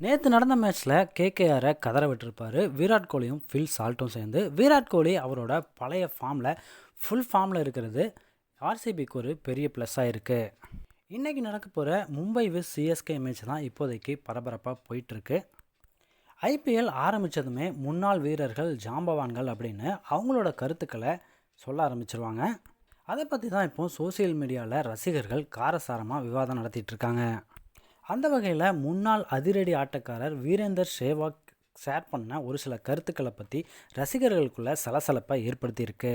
நேற்று நடந்த மேட்ச்சில் கேகேஆரை கதற விட்டுருப்பார் விராட் கோலியும் ஃபில் சால்ட்டும் சேர்ந்து. விராட் கோலி அவரோட பழைய ஃபுல் ஃபார்மில் இருக்கிறது ஆர்சிபிக்கு ஒரு பெரிய ப்ளஸ்ஸாக இருக்குது. இன்றைக்கி நடக்க போகிற மும்பை விஸ் சிஎஸ்கே மேட்ச் தான் இப்போதைக்கு பரபரப்பாக போயிட்டுருக்கு. ஐபிஎல் ஆரம்பித்ததுமே முன்னாள் வீரர்கள் ஜாம்பவான்கள் அப்படின்னு அவங்களோட கருத்துக்களை சொல்ல ஆரம்பிச்சிருவாங்க. அதை பற்றி தான் இப்போது சோசியல் மீடியாவில் ரசிகர்கள் காரசாரமாக விவாதம் நடத்திட்டு இருக்காங்க. அந்த வகையில் முன்னாள் அதிரடி ஆட்டக்காரர் வீரேந்தர் சேவாக் ஷேர் பண்ண ஒரு சில கருத்துக்களை பற்றி ரசிகர்களுக்குள்ள சலசலப்பை ஏற்படுத்தியிருக்கு.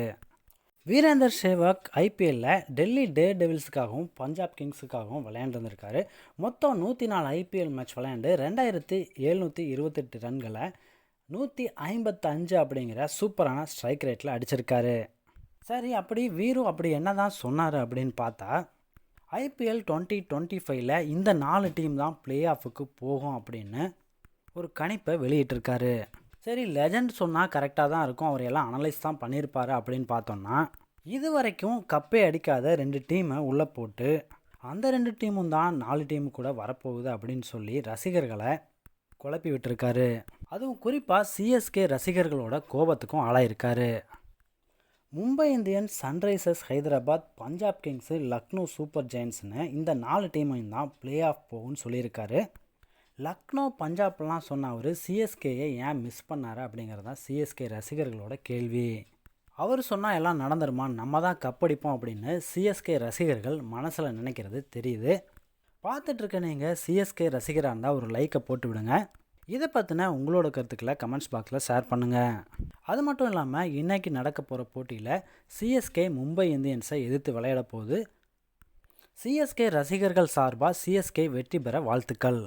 வீரேந்தர் சேவாக் ஐபிஎல்லில் டெல்லி டேர் டெவில்ஸுக்காகவும் பஞ்சாப் கிங்ஸுக்காகவும் விளையாண்டுருந்திருக்காரு. மொத்தம் 104 ஐபிஎல் மேட்ச் விளையாண்டு 2728 ரன்களை 155 அப்படிங்கிற சூப்பரான ஸ்ட்ரைக் ரேட்டில் அடிச்சிருக்காரு. சரி, அப்படி என்ன தான் சொன்னார் அப்படின்னு பார்த்தா, ஐபிஎல் 2025 இந்த 4 டீம் தான் பிளே ஆஃபுக்கு போகும் அப்படின்னு ஒரு கணிப்பை வெளியிட்டிருக்காரு. சரி, லெஜண்ட் சொன்னால் கரெக்டாக தான் இருக்கும், அவர் எல்லாம் அனலைஸ் தான் பண்ணியிருப்பார் அப்படின்னு பார்த்தோம்னா, இது வரைக்கும் கப்பே அடிக்காத 2 டீமை உள்ளே போட்டு அந்த 2 டீமும் தான் 4 டீமு கூட வரப்போகுது அப்படின்னு சொல்லி ரசிகர்களை குழப்பி விட்டுருக்காரு. அதுவும் குறிப்பாக சிஎஸ்கே ரசிகர்களோட கோபத்துக்கும் ஆளாயிருக்காரு. Mumbai Indians, Sunrisers Hyderabad, Punjab Kings, Lucknow super ஜெயின்ட்ஸ்னு இந்த 4 டீமையும் தான் பிளே ஆஃப் போகும்னு சொல்லியிருக்காரு. லக்னோ பஞ்சாப்லாம் சொன்ன அவர் சிஎஸ்கேயை ஏன் மிஸ் பண்ணார் அப்படிங்கிறது தான் சிஎஸ்கே ரசிகர்களோட கேள்வி. அவர் சொன்னால் எல்லாம் நடந்துருமா, நம்ம தான் கப்படிப்போம் அப்படின்னு சிஎஸ்கே ரசிகர்கள் மனசில் நினைக்கிறது தெரியுது. பார்த்துட்ருக்க நீங்கள் சிஎஸ்கே ரசிகராக இருந்தால் ஒரு லைக்கை போட்டு விடுங்க. இதை பற்றின உங்களோட கருத்துக்களை கமெண்ட்ஸ் பாக்ஸில் ஷேர் பண்ணுங்கள். அது மட்டும் இல்லாமல் இன்றைக்கி நடக்க போகிற போட்டியில் சிஎஸ்கே மும்பை இந்தியன்ஸை எதிர்த்து விளையாட போகுது. சிஎஸ்கே ரசிகர்கள் சார்பாக சிஎஸ்கே வெற்றி பெற வாழ்த்துக்கள்.